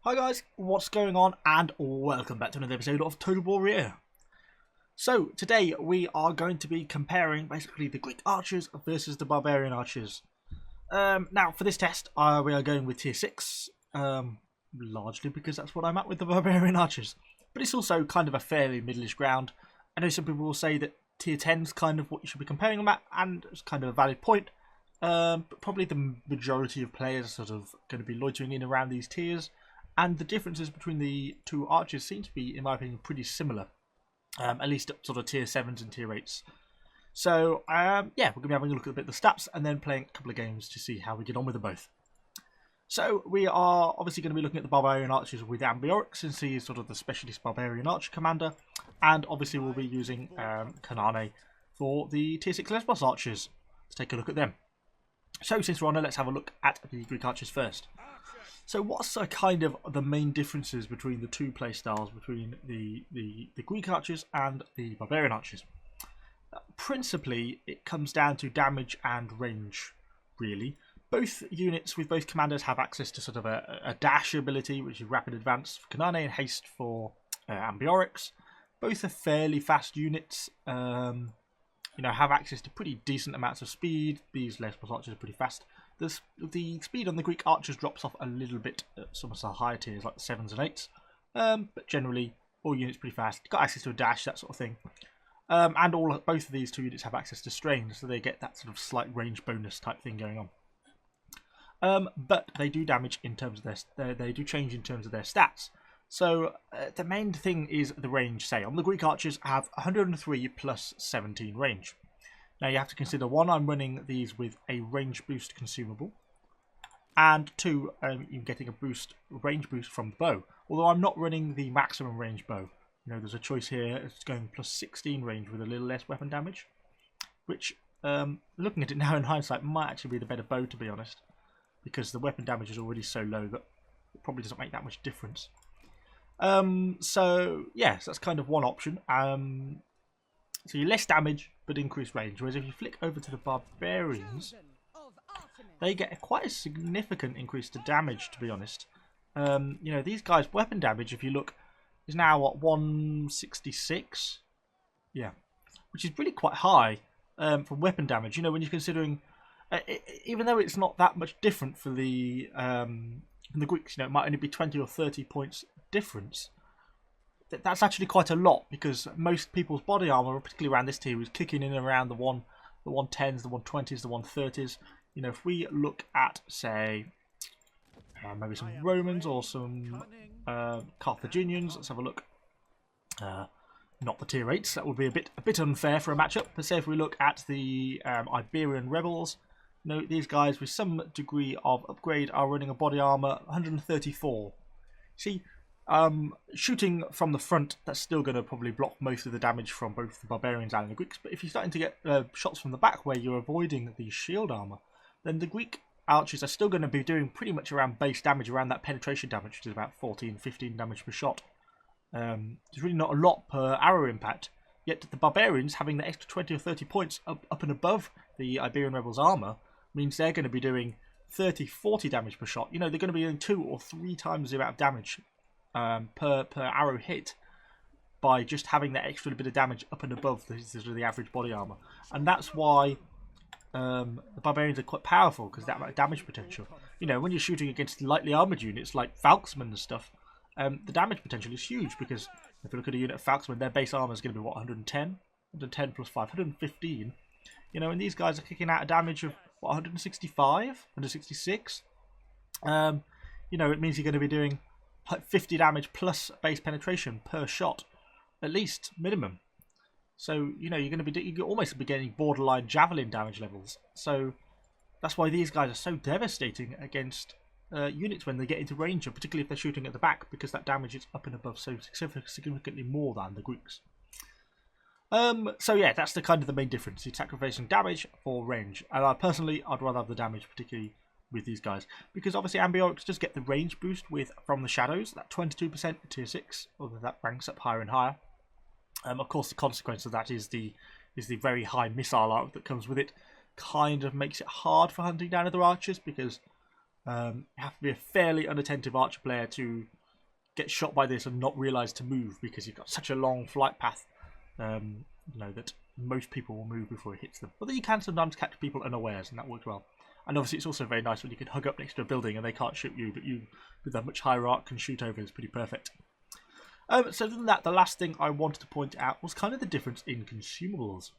Hi guys, what's going on, and welcome back to another episode of Total Warrior. So today we are going to be comparing basically the Greek archers versus the Barbarian archers. Now for this test we are going with tier 6, largely because that's what I'm at with the Barbarian archers. But it's also kind of a fairly middleish ground. I know some people will say that tier 10 is kind of what you should be comparing them at, and it's kind of a valid point. But probably the majority of players are sort of going to be loitering in around these tiers. And the differences between the two archers seem to be, in my opinion, pretty similar. At least up sort of tier 7s and tier 8s. So, yeah, we're going to be having a look at a bit of the stats and then playing a couple of games to see how we get on with them both. So, we are obviously going to be looking at the Barbarian archers with Ambiorix, since he is sort of the specialist Barbarian archer commander. And obviously we'll be using Kanane for the tier 6 Lesbos archers. Let's take a look at them. So, since we're on it, let's have a look at the Greek archers first. So what's kind of the main differences between the two playstyles, between the Greek archers and the Barbarian archers? Principally, it comes down to damage and range, really. Both units with both commanders have access to sort of a dash ability, which is rapid advance for Kanane and haste for Ambiorix. Both are fairly fast units, have access to pretty decent amounts of speed. These Lesbos archers are pretty fast. The speed on the Greek archers drops off a little bit at some of the higher tiers, like the 7s and 8s. But generally, all units pretty fast. Got access to a dash, that sort of thing. And both of these two units have access to strain, so they get that sort of slight range bonus type thing going on. But they do damage in terms of they do change in terms of their stats. So the main thing is the range. Say on the Greek archers have 103 plus 17 range. Now you have to consider, one, I'm running these with a range boost consumable, and two, you're getting a range boost from the bow. Although I'm not running the maximum range bow. There's a choice here. It's going plus 16 range with a little less weapon damage, which, looking at it now in hindsight, might actually be the better bow, to be honest, because the weapon damage is already so low that it probably doesn't make that much difference. So yes, that's kind of one option. So you're less damage, but increased range. Whereas if you flick over to the Barbarians, they get quite a significant increase to damage, to be honest. These guys' weapon damage, if you look, is now, what, 166? Yeah. Which is really quite high for weapon damage. When you're considering, even though it's not that much different for the Greeks, it might only be 20 or 30 points difference. That's actually quite a lot, because most people's body armor, particularly around this tier, is kicking in around the 110s, the 120s, the 130s. If we look at, say, maybe some Romans or some Carthaginians, let's have a look. Not the tier 8s, that would be a bit unfair for a matchup. But say if we look at the Iberian rebels, these guys with some degree of upgrade are running a body armor 134. See, shooting from the front, that's still going to probably block most of the damage from both the Barbarians and the Greeks. But if you're starting to get shots from the back where you're avoiding the shield armor, then the Greek archers are still going to be doing pretty much around base damage, around that penetration damage, which is about 14, 15 damage per shot. There's really not a lot per arrow impact. Yet the Barbarians, having the extra 20 or 30 points up and above the Iberian Rebels' armor, means they're going to be doing 30, 40 damage per shot. They're going to be doing 2 or 3 times the amount of damage per arrow hit by just having that extra bit of damage up and above the average body armor. And that's why the Barbarians are quite powerful, because that amount of damage potential. When you're shooting against lightly armored units like Falksmen and stuff, the damage potential is huge, because if you look at a unit of Falksmen, their base armor is going to be, what, 110? 110 plus 5, 115. And these guys are kicking out a damage of, what, 165? 166? It means you're going to be doing 50 damage plus base penetration per shot, at least, minimum. So, you're almost be getting borderline javelin damage levels. So, that's why these guys are so devastating against units when they get into range, particularly if they're shooting at the back, because that damage is up and above so significantly more than the Greeks. So yeah, that's the kind of the main difference. You're sacrificing damage for range. And I'd rather have the damage, particularly with these guys, because obviously Ambiorix does get the range boost from the shadows, that 22% tier 6, although that ranks up higher and higher. Of course, the consequence of that is the very high missile arc that comes with it. Kind of makes it hard for hunting down other archers, because You have to be a fairly unattentive archer player to get shot by this and not realise to move, because you've got such a long flight path, that most people will move before it hits them. Although you can sometimes catch people unawares, and that works well. And obviously it's also very nice when you can hug up next to a building and they can't shoot you, but you, with a much higher arc, can shoot over. It's pretty perfect. So other than that, the last thing I wanted to point out was kind of the difference in consumables.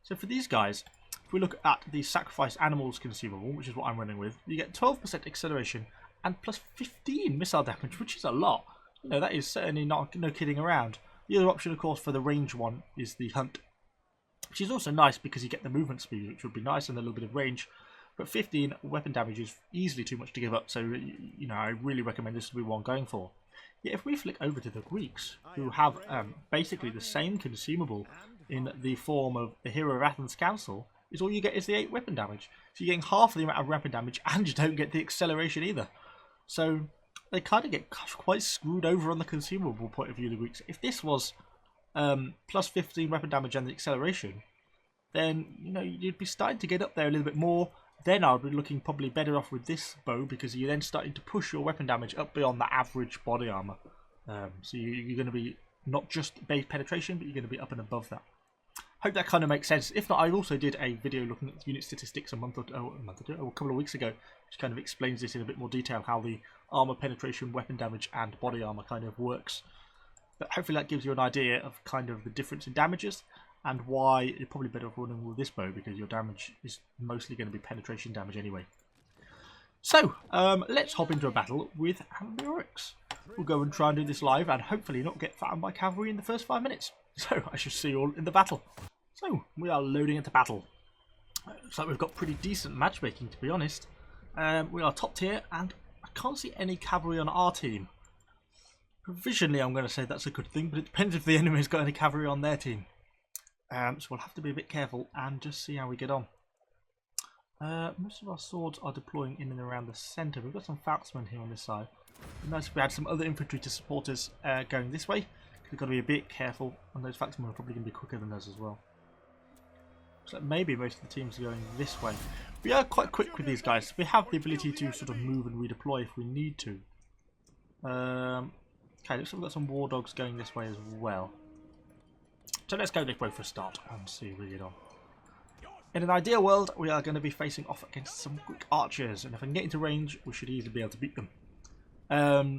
So for these guys, if we look at the Sacrifice Animals consumable, which is what I'm running with, you get 12% acceleration and plus 15 missile damage, which is a lot. That is certainly no kidding around. The other option, of course, for the range one is the Hunt, which is also nice because you get the movement speed, which would be nice, and a little bit of range. But 15 weapon damage is easily too much to give up, so I really recommend this to be one going for. Yet if we flick over to the Greeks, who have basically the same consumable in the form of the Hero of Athens Council, is all you get is the 8 weapon damage. So you're getting half of the amount of weapon damage, and you don't get the acceleration either. So they kind of get quite screwed over on the consumable point of view, the Greeks. If this was plus 15 weapon damage and the acceleration, then you'd be starting to get up there a little bit more. Then I would be looking probably better off with this bow, because you're then starting to push your weapon damage up beyond the average body armor. So you're going to be not just base penetration, but you're going to be up and above that. Hope that kind of makes sense. If not, I also did a video looking at unit statistics a couple of weeks ago, which kind of explains this in a bit more detail, how the armor penetration, weapon damage, and body armor kind of works. But hopefully that gives you an idea of kind of the difference in damages, and why you're probably better off running with this bow, because your damage is mostly going to be penetration damage anyway. So, let's hop into a battle with Ambiorix. We'll go and try and do this live, and hopefully not get flattened by cavalry in the first 5 minutes. So, I shall see you all in the battle. So, we are loading into battle. Looks like we've got pretty decent matchmaking, to be honest. We are top tier, and I can't see any cavalry on our team. Provisionally, I'm going to say that's a good thing, but it depends if the enemy's got any cavalry on their team. So we'll have to be a bit careful and just see how we get on. Most of our swords are deploying in and around the centre. We've got some falconsmen here on this side. It'd be nice if we had some other infantry to support us going this way. We've got to be a bit careful, and those falconsmen are probably going to be quicker than us as well. So maybe most of the teams are going this way. We are quite quick with these guys. We have the ability to sort of move and redeploy if we need to. Okay, looks like we've got some war dogs going this way as well. So let's go this way for a start and see if we get on. In an ideal world, we are going to be facing off against some Greek archers, and if I can get into range, we should easily be able to beat them.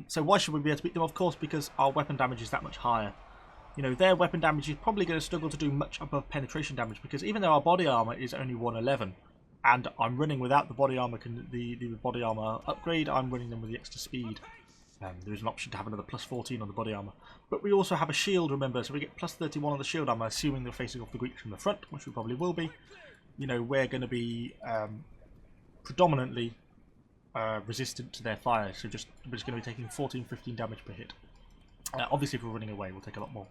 So why should we be able to beat them? Of course, because our weapon damage is that much higher. Their weapon damage is probably going to struggle to do much above penetration damage, because even though our body armor is only 111, and I'm running without the body armor body armor upgrade, I'm running them with the extra speed. There is an option to have another plus 14 on the body armor. But we also have a shield, remember, so we get plus 31 on the shield armor, assuming they're facing off the Greeks from the front, which we probably will be. We're going to be predominantly resistant to their fire, so we're just going to be taking 14-15 damage per hit. Obviously, if we're running away, we'll take a lot more.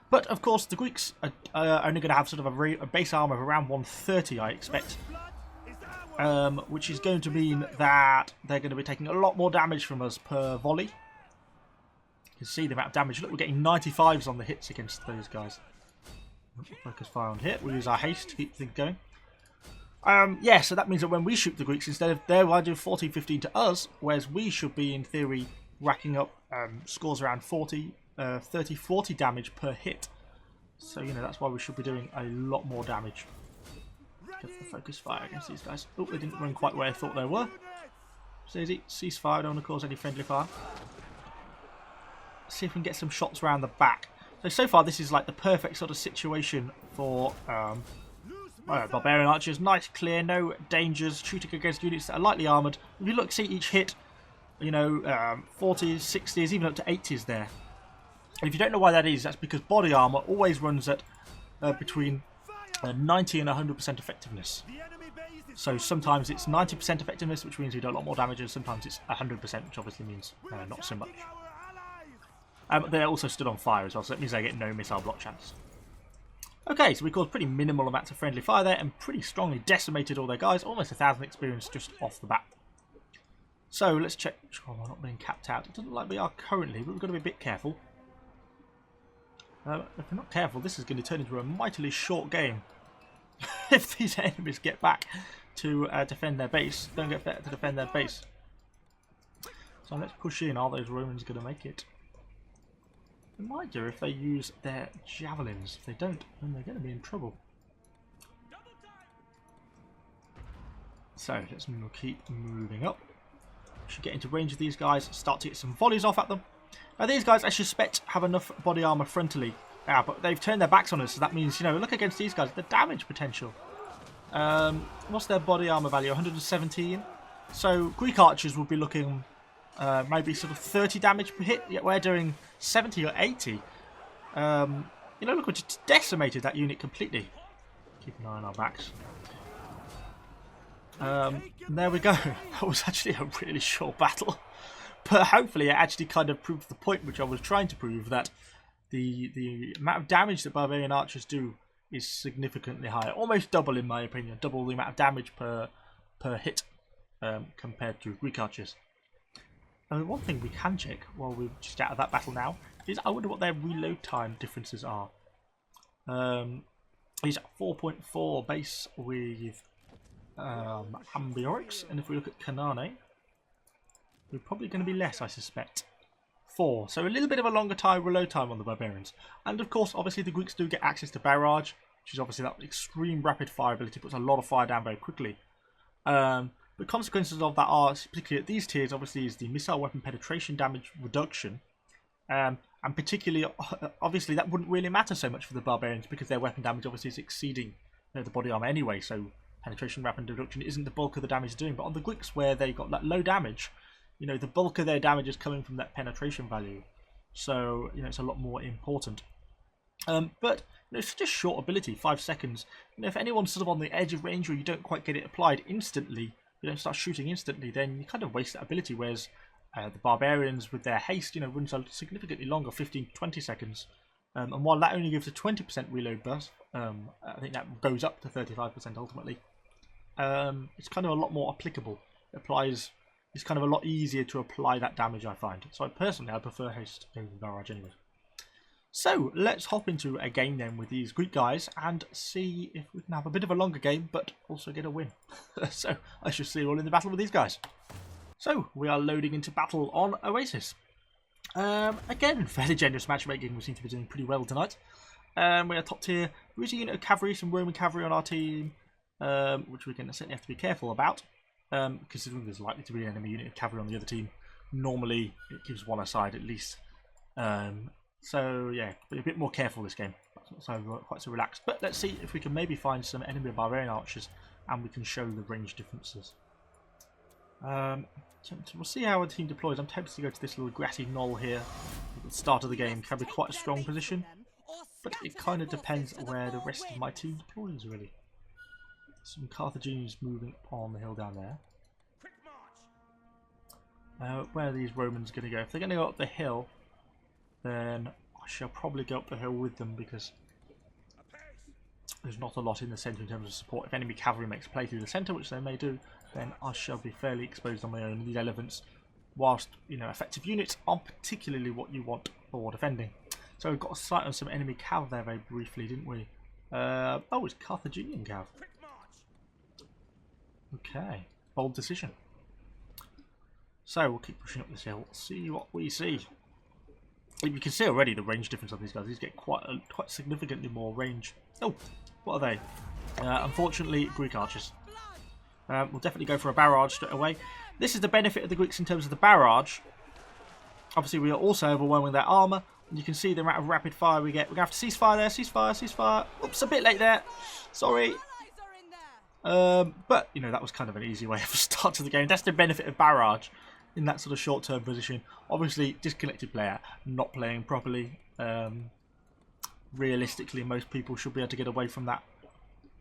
But, of course, the Greeks are only going to have sort of a base armor of around 130, I expect. Which is going to mean that they're going to be taking a lot more damage from us per volley. You can see the amount of damage. Look, we're getting 95s on the hits against those guys. Focus fire on hit. We'll use our haste to keep things going. Yeah, so that means that when we shoot the Greeks, instead of they're doing 14-15 to us, whereas we should be, in theory, racking up scores around 30-40 damage per hit. So, that's why we should be doing a lot more damage. Go for the focus fire against these guys. Oh, they didn't run quite where I thought they were. Ceasefire, don't want to cause any friendly fire. Let's see if we can get some shots around the back. So far this is like the perfect sort of situation for Barbarian archers. Nice, clear, no dangers, shooting against units that are lightly armoured. If you look, see each hit, 40s, 60s, even up to 80s there. And if you don't know why that is, that's because body armour always runs at between 90 and 100% effectiveness. So sometimes it's 90% effectiveness, which means you do a lot more damage, and sometimes it's 100%, which obviously means not so much. They're also stood on fire as well, so that means they get no missile block chance. Okay, so we caused pretty minimal amounts of friendly fire there, and pretty strongly decimated all their guys, almost 1,000 experience just off the bat. So let's check. Oh, we're not being capped out. It doesn't look like we are currently, but we've got to be a bit careful. If we're not careful, this is going to turn into a mightily short game. If these enemies get back to defend their base, don't get back to defend their base. So let's push in. Are those Romans going to make it? They might do if they use their javelins. If they don't, then they're going to be in trouble. So let's keep moving up. Should get into range of these guys, start to get some volleys off at them. Now these guys, I suspect, have enough body armor frontally. Yeah, but they've turned their backs on us, so that means, you know, look against these guys, the damage potential. What's their body armor value? 117. So Greek archers will be looking maybe sort of 30 damage per hit, yet we're doing 70 or 80. You know, look, we just decimated that unit completely. Keep an eye on our backs. And there we go. That was actually a really short battle. But hopefully it actually kind of proved the point which I was trying to prove, that the amount of damage that Barbarian archers do is significantly higher. Almost double, in my opinion. Double the amount of damage per hit compared to Greek archers. And one thing we can check while we're just out of that battle now is I wonder what their reload time differences are. He's at 4.4 base with Ambiorix, and if we look at Kanane, we're probably going to be less, I suspect. 4, so a little bit of a longer reload time on the Barbarians. And of course, obviously the Greeks do get access to Barrage, which is obviously that extreme rapid fire ability, puts a lot of fire down very quickly. The consequences of that are, particularly at these tiers, obviously is the missile weapon penetration damage reduction. And particularly, obviously that wouldn't really matter so much for the Barbarians because their weapon damage obviously is exceeding the body armor anyway, so penetration weapon reduction isn't the bulk of the damage doing. But on the Greeks, where they got that low damage, you know, the bulk of their damage is coming from that penetration value. So, you know, it's a lot more important. But, you know, it's such a short ability, 5 seconds. You know, if anyone's sort of on the edge of range or you don't quite get it applied instantly, you don't start shooting instantly, then you kind of waste that ability. Whereas the Barbarians, with their haste, you know, runs significantly longer, 15 to 20 seconds. And while that only gives a 20% reload burst, I think that goes up to 35% ultimately. It's kind of a lot more applicable. It's kind of a lot easier to apply that damage, I find. So I prefer haste over barrage anyway. So let's hop into a game then with these Greek guys and see if we can have a bit of a longer game, but also get a win. So I shall see you all in the battle with these guys. So we are loading into battle on Oasis. Again, fairly generous matchmaking. We seem to be doing pretty well tonight. We are top tier. There is a unit of cavalry, some Roman cavalry on our team, which we're going to certainly have to be careful about. Considering there's likely to be an enemy unit of cavalry on the other team, normally it gives one aside at least. So yeah, be a bit more careful this game. It's not quite so relaxed. But let's see if we can maybe find some enemy Barbarian archers and we can show the range differences. We'll see how our team deploys. I'm tempted to go to this little grassy knoll here at the start of the game. Can be quite a strong position, but it kind of depends where the rest of my team deploys really. Some Carthaginians moving on the hill down there. Where are these Romans going to go? If they're going to go up the hill, then I shall probably go up the hill with them because there's not a lot in the centre in terms of support. If enemy cavalry makes play through the centre, which they may do, then I shall be fairly exposed on my own. These elephants, whilst, you know, effective units, aren't particularly what you want for defending. So we've got a sight on some enemy cav there very briefly, didn't we? Oh, it's Carthaginian cav. Okay, bold decision. So we'll keep pushing up this hill, see what we see. You can see already the range difference of these guys. These get quite significantly more range. Oh, what are they? Unfortunately, Greek archers. We'll definitely go for a barrage straight away. This is the benefit of the Greeks in terms of the barrage. Obviously, we are also overwhelming their armour. And you can see the amount of rapid fire we get. We're going to have to ceasefire there. Ceasefire. Oops, a bit late there. Sorry. But, you know, that was kind of an easy way of a start to the game. That's the benefit of barrage in that sort of short-term position. Obviously, disconnected player, not playing properly. Realistically, most people should be able to get away from that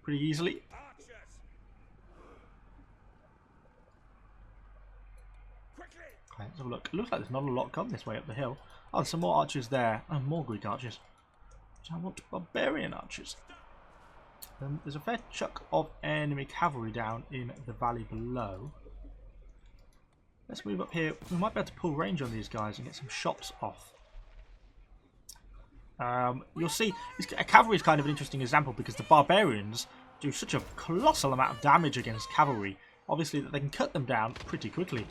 pretty easily. Okay, let's have a look. It looks like there's not a lot come this way up the hill. Oh, some more archers there. Oh, more Greek archers. So I want Barbarian archers. There's a fair chunk of enemy cavalry down in the valley below. Let's move up here. We might be able to pull range on these guys and get some shots off. You'll see, cavalry is kind of an interesting example because the Barbarians do such a colossal amount of damage against cavalry. Obviously, that they can cut them down pretty quickly.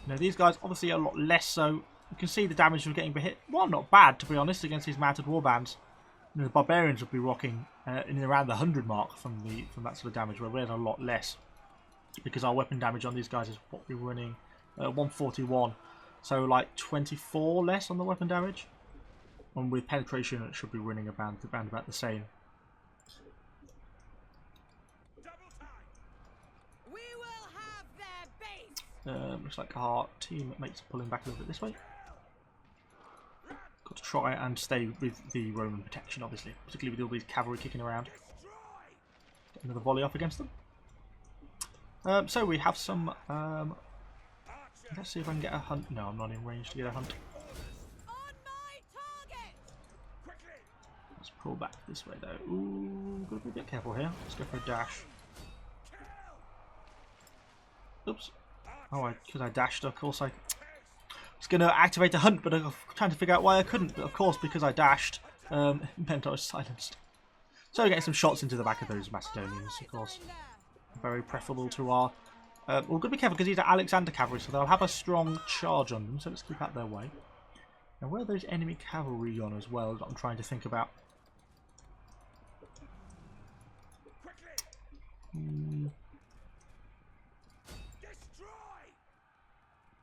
You know, these guys obviously are a lot less so. You can see the damage we're getting per hit. Well, not bad, to be honest, against these mounted warbands. You know, the Barbarians would be rocking in around the 100 mark from that sort of damage, where we're a lot less. Because our weapon damage on these guys is what we're running 141. So like 24 less on the weapon damage. And with penetration it should be running around about the same. Looks like our teammates are pulling back a little bit this way. Got to try and stay with the Roman protection, obviously, particularly with all these cavalry kicking around. Get another volley off against them. So we have some. Let's see if I can get a hunt. No, I'm not in range to get a hunt. Let's pull back this way though. Ooh, gotta be a bit careful here. Let's go for a dash. Oops. Oh, because I dashed, of course I was going to activate a hunt, but I'm trying to figure out why I couldn't. But of course, because I dashed, it meant I was silenced. So we're getting some shots into the back of those Macedonians, of course. Very preferable to our... we're going to be careful because these are Alexander cavalry, so they'll have a strong charge on them, so let's keep out their way. Now, where are those enemy cavalry gone as well is what I'm trying to think about.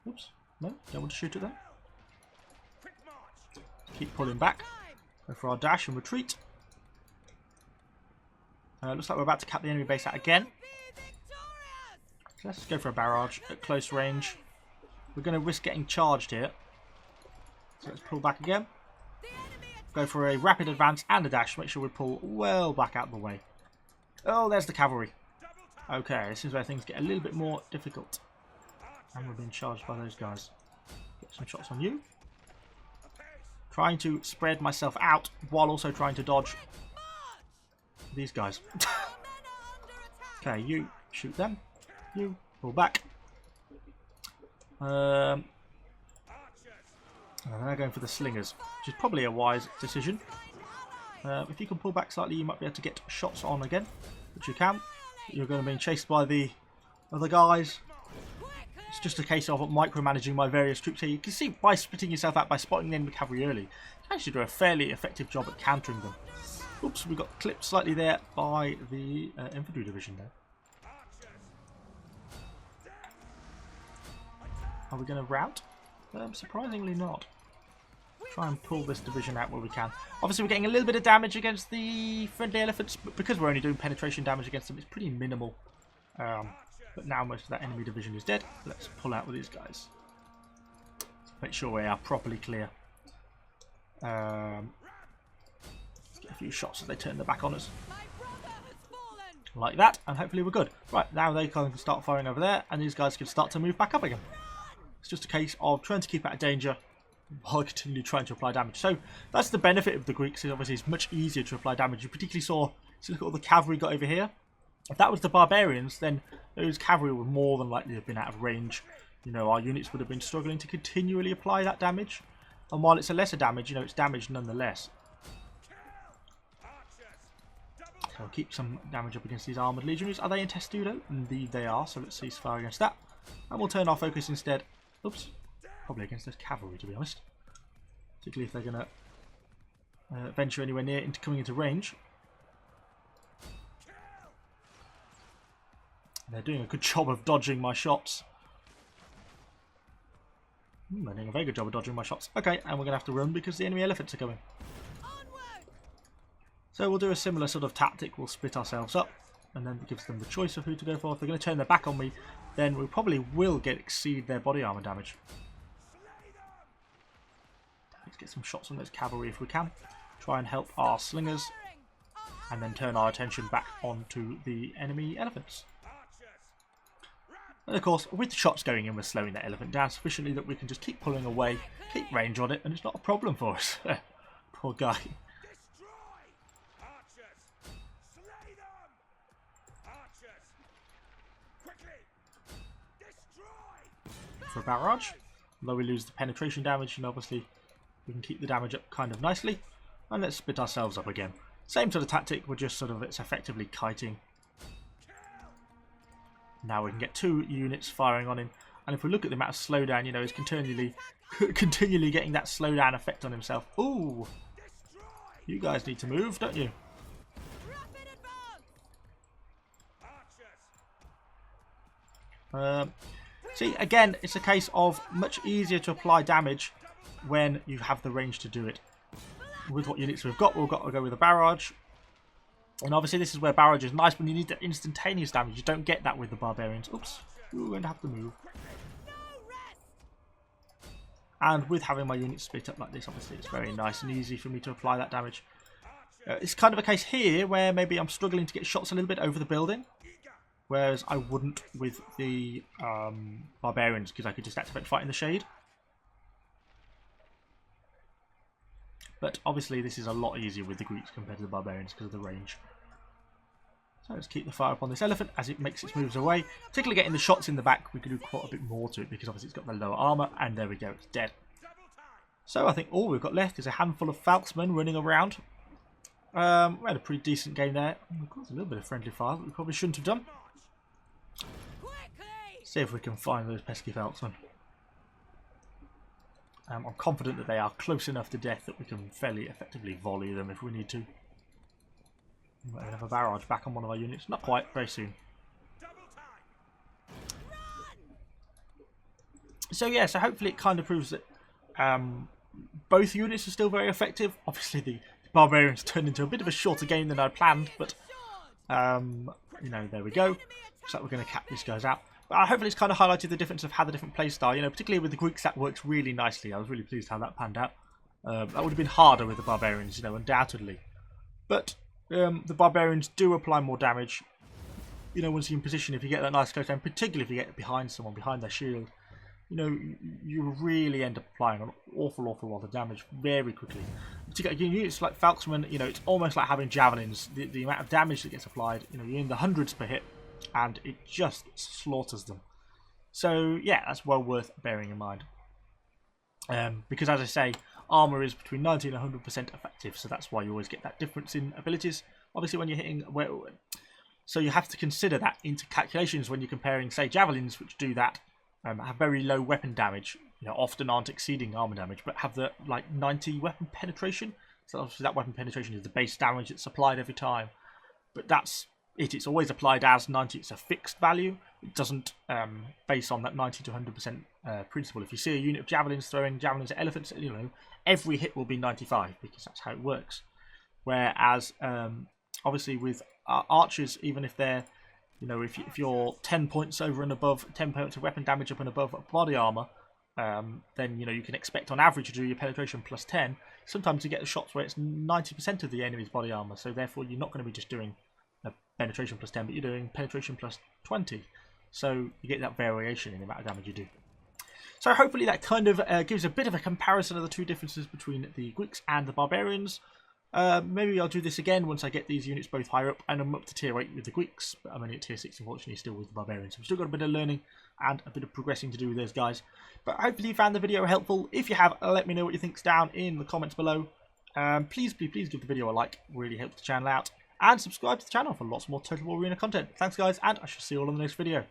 Oops, no, don't want to shoot it there. Keep pulling back. Go for our dash and retreat. Looks like we're about to cap the enemy base out again. So let's go for a barrage at close range. We're going to risk getting charged here. So let's pull back again. Go for a rapid advance and a dash. Make sure we pull well back out of the way. Oh, there's the cavalry. Okay, this is where things get a little bit more difficult. And we're being charged by those guys. Get some shots on you. Trying to spread myself out while also trying to dodge these guys. Okay, you shoot them. You pull back. And they're going for the slingers, which is probably a wise decision. If you can pull back slightly, you might be able to get shots on again, which you can. You're going to be chased by the other guys. It's just a case of micromanaging my various troops here. You can see by splitting yourself out, by spotting the enemy cavalry early, you can actually do a fairly effective job at countering them. Oops, we got clipped slightly there by the infantry division there. Are we going to rout? Surprisingly not. Try and pull this division out where we can. Obviously we're getting a little bit of damage against the friendly elephants, but because we're only doing penetration damage against them, it's pretty minimal. But now most of that enemy division is dead. Let's pull out with these guys. Make sure we are properly clear. Let's get a few shots as they turn their back on us. Like that, and hopefully we're good. Right, now they can start firing over there, and these guys can start to move back up again. It's just a case of trying to keep out of danger while continually trying to apply damage. So that's the benefit of the Greeks, is obviously it's much easier to apply damage. You particularly saw, so look at all the cavalry got over here. If that was the Barbarians, then those cavalry would more than likely have been out of range. You know, our units would have been struggling to continually apply that damage. And while it's a lesser damage, you know, it's damage nonetheless. So I'll keep some damage up against these armoured legionaries. Are they in Testudo? Indeed they are, so let's cease fire against that. And we'll turn our focus instead. Oops. Probably against those cavalry, to be honest. Particularly if they're going to venture anywhere near into coming into range. They're doing a good job of dodging my shots. They're doing a very good job of dodging my shots. Okay, and we're going to have to run because the enemy elephants are coming. So we'll do a similar sort of tactic. We'll split ourselves up, and then it gives them the choice of who to go for. If they're going to turn their back on me, then we probably will exceed their body armour damage. Let's get some shots on those cavalry if we can. Try and help our slingers, and then turn our attention back onto the enemy elephants. And of course, with the shots going in, we're slowing that elephant down sufficiently that we can just keep pulling away, keep range on it, and it's not a problem for us. Poor guy. For a barrage, although we lose the penetration damage, and obviously we can keep the damage up kind of nicely. And let's split ourselves up again. Same sort of tactic, we're just sort of, it's effectively kiting. Now we can get 2 units firing on him. And if we look at the amount of slowdown, you know, he's continually getting that slowdown effect on himself. Ooh, you guys need to move, don't you? See, again, it's a case of much easier to apply damage when you have the range to do it. With what units we've got to go with a barrage. And obviously this is where barrage is nice when you need that instantaneous damage. You don't get that with the barbarians. Oops, we're going to have to move. And with having my units split up like this, obviously it's very nice and easy for me to apply that damage. It's kind of a case here where maybe I'm struggling to get shots a little bit over the building. Whereas I wouldn't with the barbarians, because I could just activate Fight in the Shade. But obviously this is a lot easier with the Greeks compared to the barbarians because of the range. So let's keep the fire up on this elephant as it makes its moves away. Particularly getting the shots in the back, we can do quite a bit more to it because obviously it's got the lower armour, and there we go, it's dead. So I think all we've got left is a handful of falksmen running around. We had a pretty decent game there. Of course, a little bit of friendly fire that we probably shouldn't have done. See if we can find those pesky falksmen. I'm confident that they are close enough to death that we can fairly effectively volley them if we need to. We might have a barrage back on one of our units. Not quite, very soon. So yeah, so hopefully it kind of proves that both units are still very effective. Obviously the barbarians turned into a bit of a shorter game than I planned, but you know, there we go. Looks like we're going to cap these guys out. But hopefully it's kind of highlighted the difference of how the different playstyle, you know, particularly with the Greeks, that works really nicely. I was really pleased how that panned out. That would have been harder with the barbarians, you know, undoubtedly. But the barbarians do apply more damage. You know, once you're in position, if you get that nice close down, particularly if you get behind someone, behind their shield, you know, you really end up applying an awful lot of damage very quickly. Particularly units like Falksmen, you know, it's almost like having javelins. The amount of damage that gets applied, you know, you're in the hundreds per hit, and it just slaughters them. So yeah, that's well worth bearing in mind. Because as I say, armor is between 90 and 100% effective, so that's why you always get that difference in abilities. Obviously, when you're hitting, so you have to consider that into calculations when you're comparing, say, javelins, which do that, have very low weapon damage. You know, often aren't exceeding armor damage, but have the like 90 weapon penetration. So obviously that weapon penetration is the base damage that's applied every time. But that's it. It's always applied as 90. It's a fixed value. It doesn't base on that 90 to 100% principle. If you see a unit of javelins throwing javelins at elephants, you know, every hit will be 95 because that's how it works. Whereas obviously with archers, even if they're, you know, if you're 10 points over and above, 10 points of weapon damage up and above body armor, then, you know, you can expect on average to do your penetration plus 10. Sometimes you get the shots where it's 90% of the enemy's body armor, so therefore you're not going to be just doing penetration plus 10, but you're doing penetration plus 20. So you get that variation in the amount of damage you do. So hopefully that kind of gives a bit of a comparison of the two differences between the Greeks and the barbarians. Maybe I'll do this again once I get these units both higher up, and I'm up to tier 8 with the Greeks, but I'm only at tier 6 unfortunately still with the barbarians. So we've still got a bit of learning and a bit of progressing to do with those guys. But hopefully you found the video helpful. If you have, let me know what you think down in the comments below. Please give the video a like, really helps the channel out. And subscribe to the channel for lots more Total War Arena content. Thanks guys, and I shall see you all in the next video.